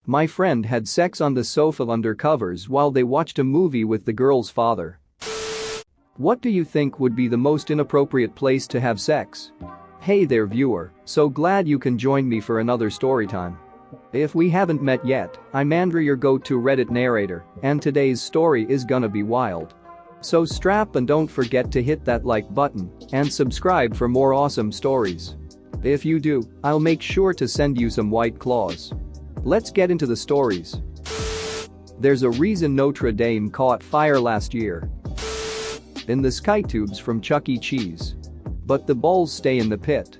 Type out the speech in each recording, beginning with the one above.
My friend had sex on the sofa under covers while they watched a movie with the girl's father. What do you think would be the most inappropriate place to have sex? Hey there viewer, so glad you can join me for another story time. If we haven't met yet, I'm Andrew, your go-to Reddit narrator, and today's story is gonna be wild. So strap and don't forget to hit that like button and subscribe for more awesome stories. If you do, I'll make sure to send you some white claws. Let's get into the stories. There's a reason Notre Dame caught fire last year. In the sky tubes from Chuck E. Cheese. But the balls stay in the pit.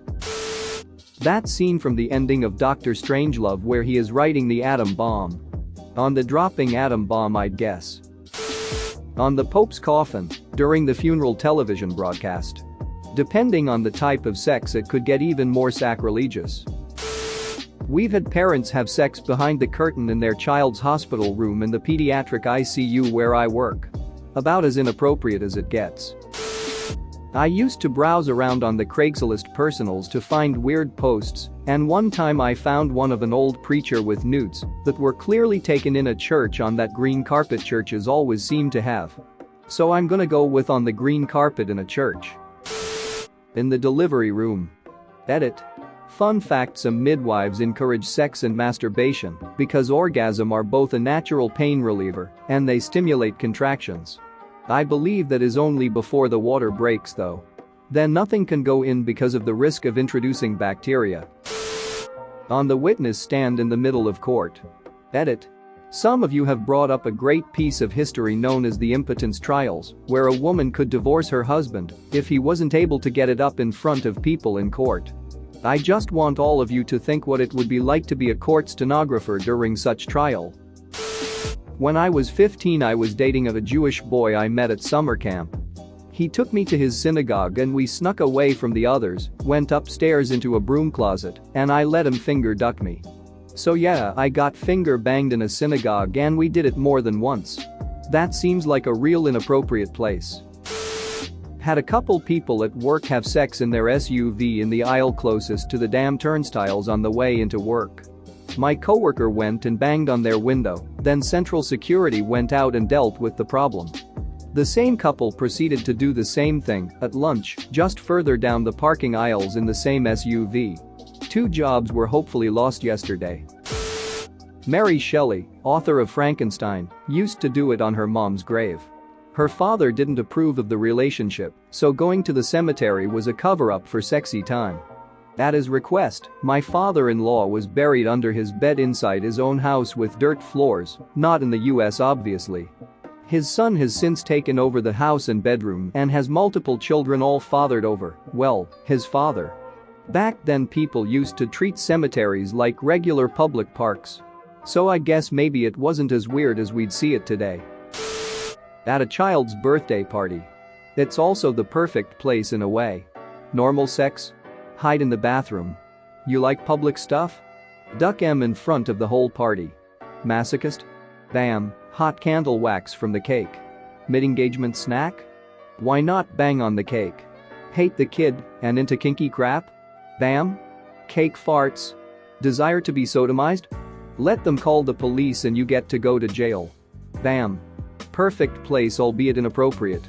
That scene from the ending of Dr. Strangelove where he is writing the atom bomb. On the dropping atom bomb, I'd guess. On the Pope's coffin, during the funeral television broadcast. Depending on the type of sex, it could get even more sacrilegious. We've had parents have sex behind the curtain in their child's hospital room in the pediatric ICU where I work. About as inappropriate as it gets. I used to browse around on the Craigslist personals to find weird posts, and one time I found one of an old preacher with nudes that were clearly taken in a church on that green carpet churches always seem to have. So I'm gonna go with on the green carpet in a church. In the delivery room. Edit. Fun fact: some midwives encourage sex and masturbation because orgasm are both a natural pain reliever and they stimulate contractions. I believe that is only before the water breaks though. Then nothing can go in because of the risk of introducing bacteria. On the witness stand in the middle of court. Edit. Some of you have brought up a great piece of history known as the impotence trials, where a woman could divorce her husband if he wasn't able to get it up in front of people in court. I just want all of you to think what it would be like to be a court stenographer during such trial. When I was 15, I was dating a Jewish boy I met at summer camp. He took me to his synagogue and we snuck away from the others, went upstairs into a broom closet, and I let him finger duck me. So yeah, I got finger banged in a synagogue and we did it more than once. That seems like a real inappropriate place. Had a couple people at work have sex in their SUV in the aisle closest to the damn turnstiles on the way into work. My coworker went and banged on their window, then Central Security went out and dealt with the problem. The same couple proceeded to do the same thing at lunch, just further down the parking aisles in the same SUV. 2 jobs were hopefully lost yesterday. Mary Shelley, author of Frankenstein, used to do it on her mom's grave. Her father didn't approve of the relationship, so going to the cemetery was a cover-up for sexy time. At his request, my father-in-law was buried under his bed inside his own house with dirt floors, not in the US obviously. His son has since taken over the house and bedroom and has multiple children all fathered over, well, his father. Back then people used to treat cemeteries like regular public parks. So I guess maybe it wasn't as weird as we'd see it today. At a child's birthday party. It's also the perfect place in a way. Normal sex? Hide in the bathroom. You like public stuff? Duck M in front of the whole party. Masochist? Bam, hot candle wax from the cake. Mid-engagement snack? Why not bang on the cake? Hate the kid and into kinky crap? Bam? Cake farts? Desire to be sodomized? Let them call the police and you get to go to jail. Bam. Perfect place, albeit inappropriate.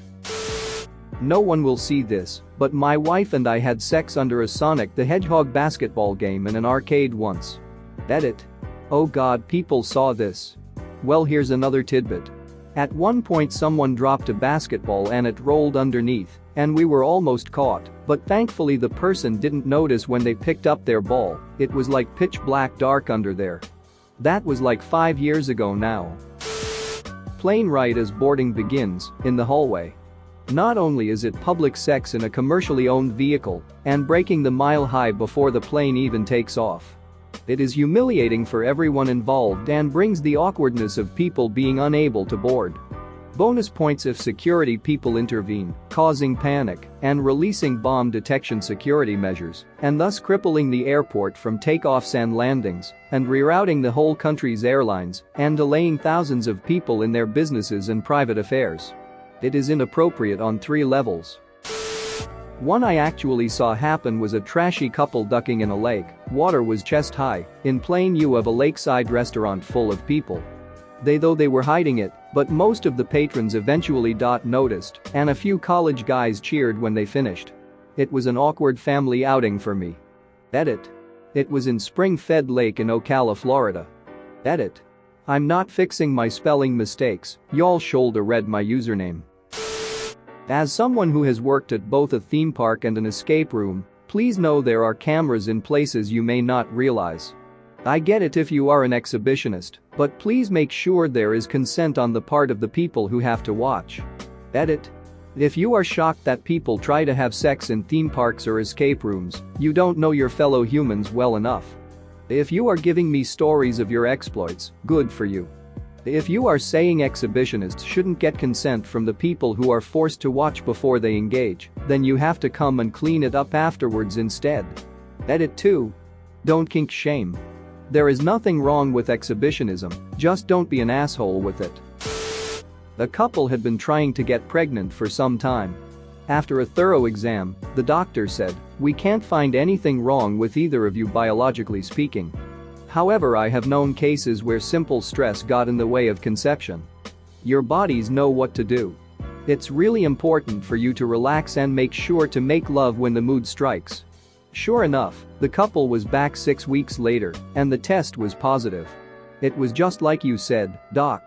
No one will see this, but my wife and I had sex under a Sonic the Hedgehog basketball game in an arcade once. Edit. Oh god, people saw this. Well, here's another tidbit. At one point someone dropped a basketball and it rolled underneath, and we were almost caught, but thankfully the person didn't notice when they picked up their ball. It was like pitch black dark under there. That was like 5 years ago now. Plane ride as boarding begins, in the hallway. Not only is it public sex in a commercially owned vehicle and breaking the mile high before the plane even takes off. It is humiliating for everyone involved and brings the awkwardness of people being unable to board. Bonus points if security people intervene, causing panic and releasing bomb detection security measures, and thus crippling the airport from takeoffs and landings, and rerouting the whole country's airlines, and delaying thousands of people in their businesses and private affairs. It is inappropriate on 3 levels. One I actually saw happen was a trashy couple ducking in a lake. Water was chest high, in plain view of a lakeside restaurant full of people. They were hiding it, but most of the patrons eventually noticed, and a few college guys cheered when they finished. It was an awkward family outing for me. Edit. It was in Spring-Fed Lake in Ocala, Florida. Edit. I'm not fixing my spelling mistakes, y'all shoulda read my username. As someone who has worked at both a theme park and an escape room, please know there are cameras in places you may not realize. I get it if you are an exhibitionist, but please make sure there is consent on the part of the people who have to watch. Edit. If you are shocked that people try to have sex in theme parks or escape rooms, you don't know your fellow humans well enough. If you are giving me stories of your exploits, good for you. If you are saying exhibitionists shouldn't get consent from the people who are forced to watch before they engage, then you have to come and clean it up afterwards instead. Edit 2. Don't kink shame. There is nothing wrong with exhibitionism, just don't be an asshole with it. The couple had been trying to get pregnant for some time. After a thorough exam, the doctor said, "We can't find anything wrong with either of you biologically speaking. However, I have known cases where simple stress got in the way of conception. Your bodies know what to do. It's really important for you to relax and make sure to make love when the mood strikes." Sure enough, the couple was back 6 weeks later, and the test was positive. It was just like you said, Doc.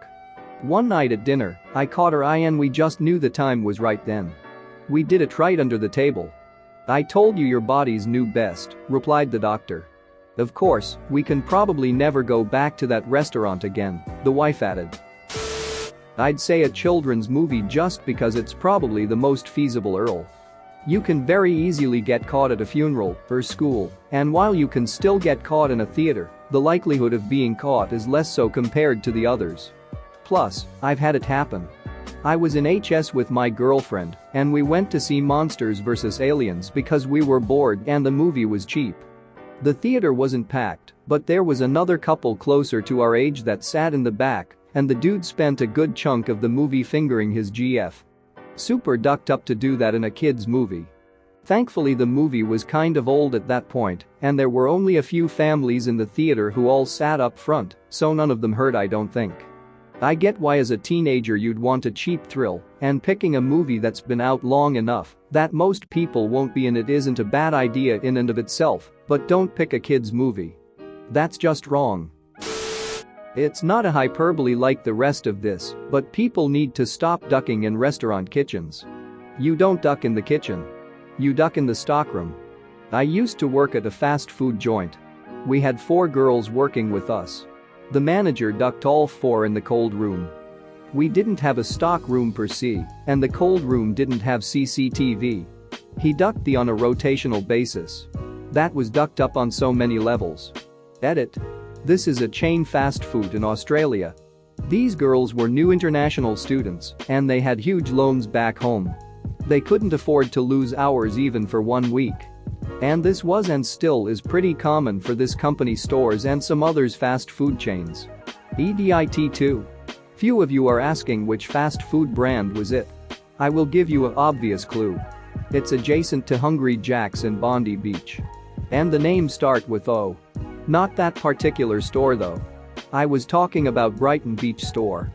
One night at dinner, I caught her eye and we just knew the time was right then. We did it right under the table. "I told you your bodies knew best," replied the doctor. "Of course, we can probably never go back to that restaurant again," the wife added. I'd say a children's movie just because it's probably the most feasible Earl. You can very easily get caught at a funeral or school, and while you can still get caught in a theater, the likelihood of being caught is less so compared to the others. Plus, I've had it happen. I was in HS with my girlfriend, and we went to see Monsters vs. Aliens because we were bored and the movie was cheap. The theater wasn't packed, but there was another couple closer to our age that sat in the back, and the dude spent a good chunk of the movie fingering his GF. Super ducked up to do that in a kid's movie. Thankfully, the movie was kind of old at that point, and there were only a few families in the theater who all sat up front, so none of them hurt, I don't think. I get why as a teenager you'd want a cheap thrill, and picking a movie that's been out long enough that most people won't be in it isn't a bad idea in and of itself, but don't pick a kid's movie. That's just wrong. It's not a hyperbole like the rest of this, but people need to stop ducking in restaurant kitchens. You don't duck in the kitchen. You duck in the stockroom. I used to work at a fast food joint. We had 4 girls working with us. The manager ducked all 4 in the cold room. We didn't have a stock room per se, and the cold room didn't have CCTV. He ducked on a rotational basis. That was ducked up on so many levels. Edit. This is a chain fast food in Australia. These girls were new international students, and they had huge loans back home. They couldn't afford to lose hours even for 1 week. And this was and still is pretty common for this company stores and some others fast food chains. EDIT2. Few of you are asking which fast food brand was it. I will give you an obvious clue. It's adjacent to Hungry Jack's in Bondi Beach. And the name start with O. Not that particular store though. I was talking about Brighton Beach store.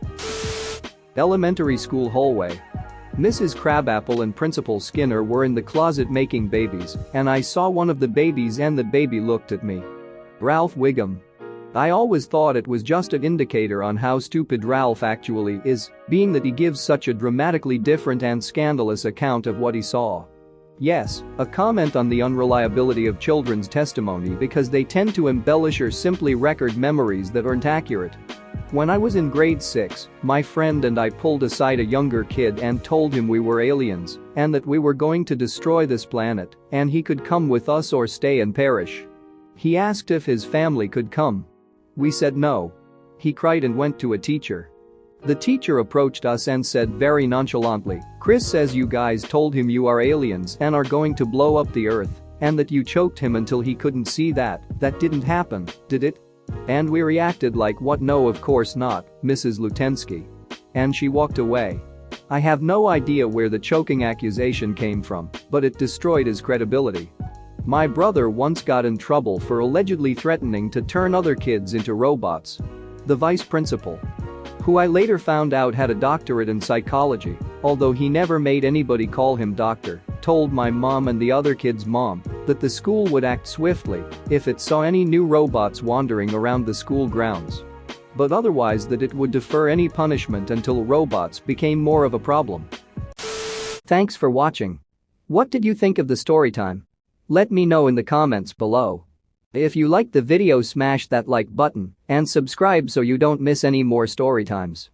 Elementary school hallway. Mrs. Crabapple and Principal Skinner were in the closet making babies, and I saw one of the babies and the baby looked at me. Ralph Wiggum. I always thought it was just an indicator on how stupid Ralph actually is, being that he gives such a dramatically different and scandalous account of what he saw. Yes, a comment on the unreliability of children's testimony because they tend to embellish or simply record memories that aren't accurate. When I was in grade 6, my friend and I pulled aside a younger kid and told him we were aliens and that we were going to destroy this planet and he could come with us or stay and perish. He asked if his family could come. We said no. He cried and went to a teacher. The teacher approached us and said very nonchalantly, "Chris says you guys told him you are aliens and are going to blow up the earth and that you choked him until he couldn't see that. That didn't happen, did it?" And we reacted like, "What? No, of course not, Mrs. Lutensky." And she walked away. I have no idea where the choking accusation came from, but it destroyed his credibility. My brother once got in trouble for allegedly threatening to turn other kids into robots. The vice principal, who I later found out had a doctorate in psychology, although he never made anybody call him doctor, told my mom and the other kids' mom that the school would act swiftly if it saw any new robots wandering around the school grounds. But otherwise that it would defer any punishment until robots became more of a problem. Thanks for watching. What did you think of the story time? Let me know in the comments below. If you liked the video, smash that like button and subscribe so you don't miss any more story times.